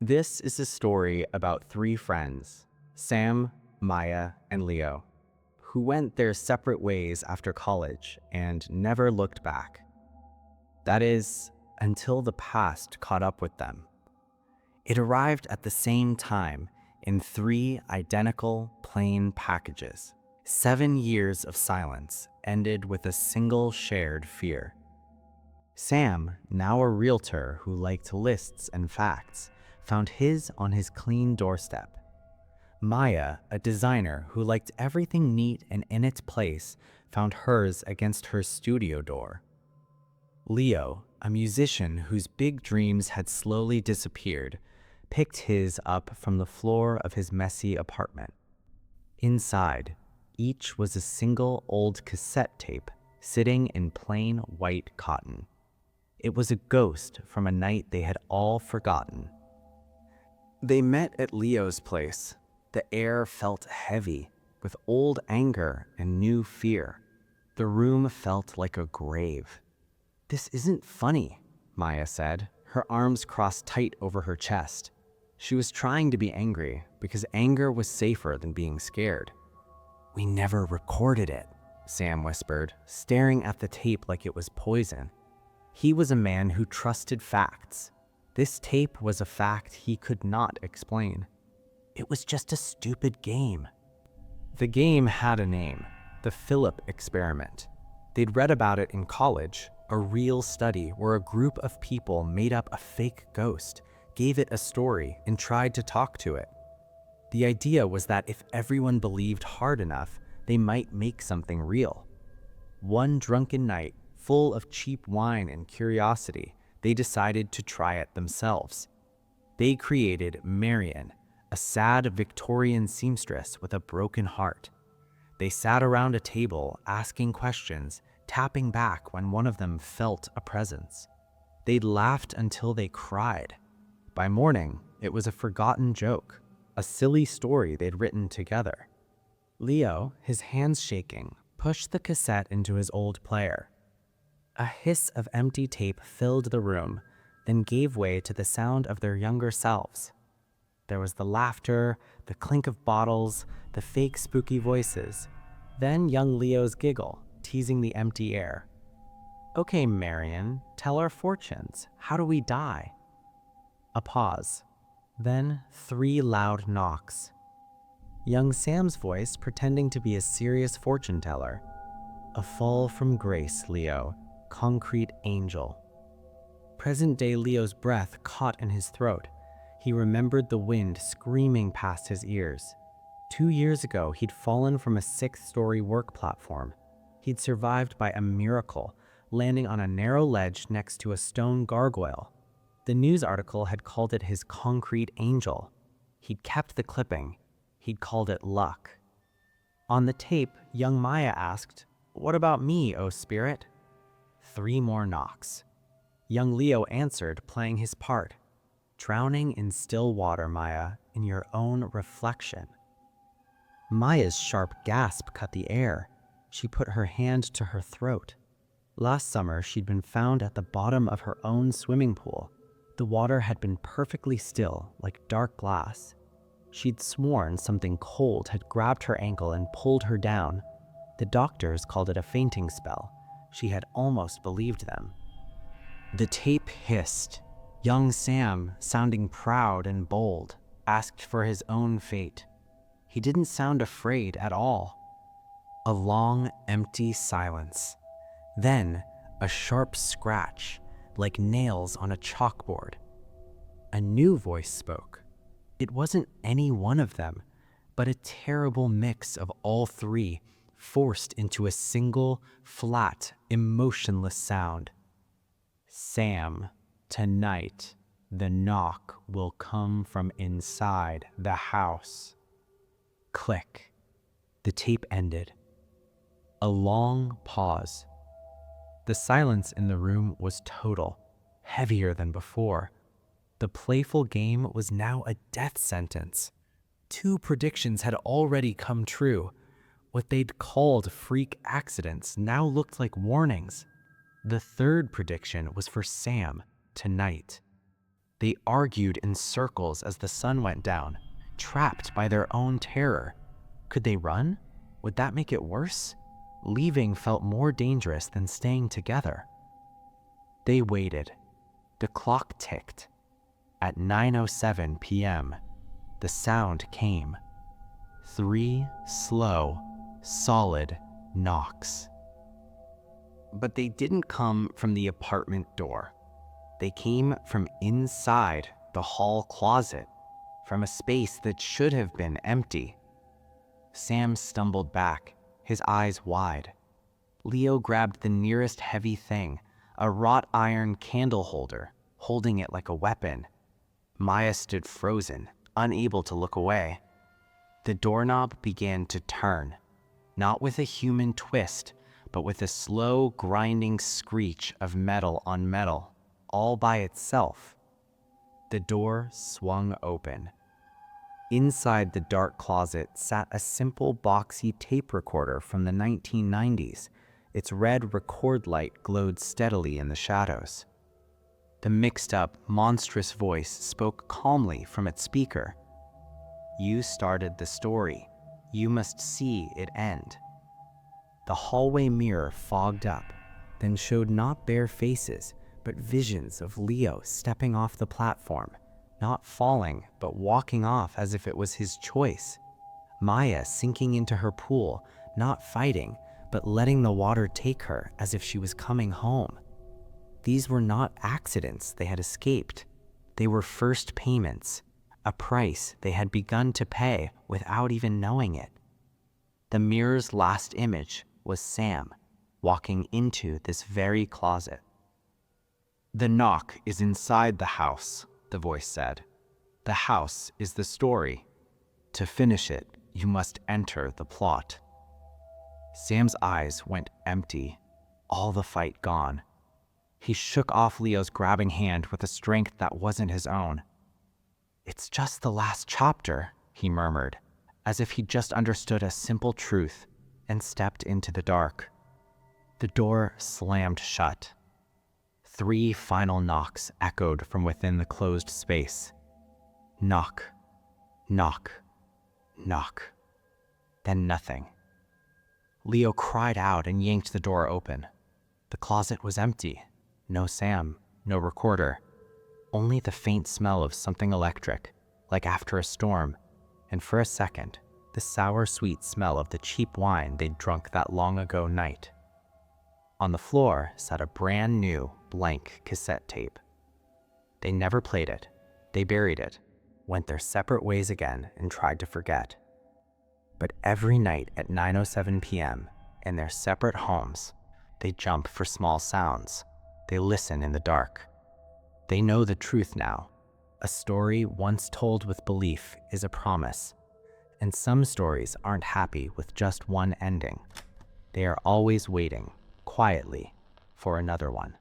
This is a story about three friends, Sam, Maya, and Leo, who went their separate ways after college and never looked back. That is, until the past caught up with them. It arrived at the same time in three identical, plain packages. 7 years of silence ended with a single shared fear. Sam, now a realtor who liked lists and facts, found his on his clean doorstep. Maya, a designer who liked everything neat and in its place, found hers against her studio door. Leo, a musician whose big dreams had slowly disappeared, picked his up from the floor of his messy apartment. Inside, each was a single old cassette tape sitting in plain white cotton. It was a ghost from a night they had all forgotten. They met at Leo's place. The air felt heavy, with old anger and new fear. The room felt like a grave. "This isn't funny," Maya said, her arms crossed tight over her chest. She was trying to be angry because anger was safer than being scared. "We never recorded it," Sam whispered, staring at the tape like it was poison. He was a man who trusted facts. This tape was a fact he could not explain. It was just a stupid game. The game had a name, the Philip experiment. They'd read about it in college, a real study where a group of people made up a fake ghost, gave it a story, and tried to talk to it. The idea was that if everyone believed hard enough, they might make something real. One drunken night, full of cheap wine and curiosity, they decided to try it themselves. They created Marion, a sad Victorian seamstress with a broken heart. They sat around a table asking questions, tapping back when one of them felt a presence. They'd laughed until they cried. By morning, it was a forgotten joke, a silly story they'd written together. Leo, his hands shaking, pushed the cassette into his old player. A hiss of empty tape filled the room, then gave way to the sound of their younger selves. There was the laughter, the clink of bottles, the fake spooky voices. Then young Leo's giggle, teasing the empty air. "Okay, Marion, tell our fortunes. How do we die?" A pause. Then 3 loud knocks. Young Sam's voice pretending to be a serious fortune teller. "A fall from grace, Leo. Concrete angel." Present-day Leo's breath caught in his throat. He remembered the wind screaming past his ears. 2 years ago, he'd fallen from a 6th-story work platform. He'd survived by a miracle, landing on a narrow ledge next to a stone gargoyle. The news article had called it his concrete angel. He'd kept the clipping. He'd called it luck. On the tape, young Maya asked, "What about me, oh spirit?" 3 more knocks. Young Leo answered, playing his part. "Drowning in still water, Maya, in your own reflection." Maya's sharp gasp cut the air. She put her hand to her throat. Last summer, she'd been found at the bottom of her own swimming pool. The water had been perfectly still, like dark glass. She'd sworn something cold had grabbed her ankle and pulled her down. The doctors called it a fainting spell. She had almost believed them. The tape hissed. Young Sam, sounding proud and bold, asked for his own fate. He didn't sound afraid at all. A long, empty silence. Then, a sharp scratch, like nails on a chalkboard. A new voice spoke. It wasn't any one of them, but a terrible mix of all 3, forced into a single, flat, emotionless sound. "Sam, tonight, the knock will come from inside the house." Click. The tape ended. A long pause. The silence in the room was total, heavier than before. The playful game was now a death sentence. 2 predictions had already come true. What they'd called freak accidents now looked like warnings. The 3rd prediction was for Sam, tonight. They argued in circles as the sun went down, trapped by their own terror. Could they run? Would that make it worse? Leaving felt more dangerous than staying together. They waited. The clock ticked. At 9:07 p.m., the sound came. 3 slow, solid knocks. But they didn't come from the apartment door. They came from inside the hall closet, from a space that should have been empty. Sam stumbled back, his eyes wide. Leo grabbed the nearest heavy thing, a wrought iron candle holder, holding it like a weapon. Maya stood frozen, unable to look away. The doorknob began to turn, not with a human twist, but with a slow, grinding screech of metal on metal, all by itself. The door swung open. Inside the dark closet sat a simple boxy tape recorder from the 1990s. Its red record light glowed steadily in the shadows. The mixed-up, monstrous voice spoke calmly from its speaker. "You started the story. You must see it end." The hallway mirror fogged up, then showed not bare faces, but visions of Leo stepping off the platform, not falling, but walking off as if it was his choice. Maya sinking into her pool, not fighting, but letting the water take her as if she was coming home. These were not accidents they had escaped. They were first payments, a price they had begun to pay without even knowing it. The mirror's last image was Sam, walking into this very closet. "The knock is inside the house," the voice said. "The house is the story. To finish it, you must enter the plot." Sam's eyes went empty, all the fight gone. He shook off Leo's grabbing hand with a strength that wasn't his own. "It's just the last chapter," he murmured, as if he'd just understood a simple truth, and stepped into the dark. The door slammed shut. 3 final knocks echoed from within the closed space. Knock, knock, knock. Then nothing. Leo cried out and yanked the door open. The closet was empty. No Sam, no recorder. Only the faint smell of something electric, like after a storm, and for a second, the sour, sweet smell of the cheap wine they'd drunk that long ago night. On the floor sat a brand new, blank cassette tape. They never played it. They buried it, went their separate ways again, and tried to forget. But every night at 9:07 p.m., in their separate homes, they jump for small sounds. They listen in the dark. They know the truth now. A story once told with belief is a promise. And some stories aren't happy with just one ending. They are always waiting, quietly, for another one.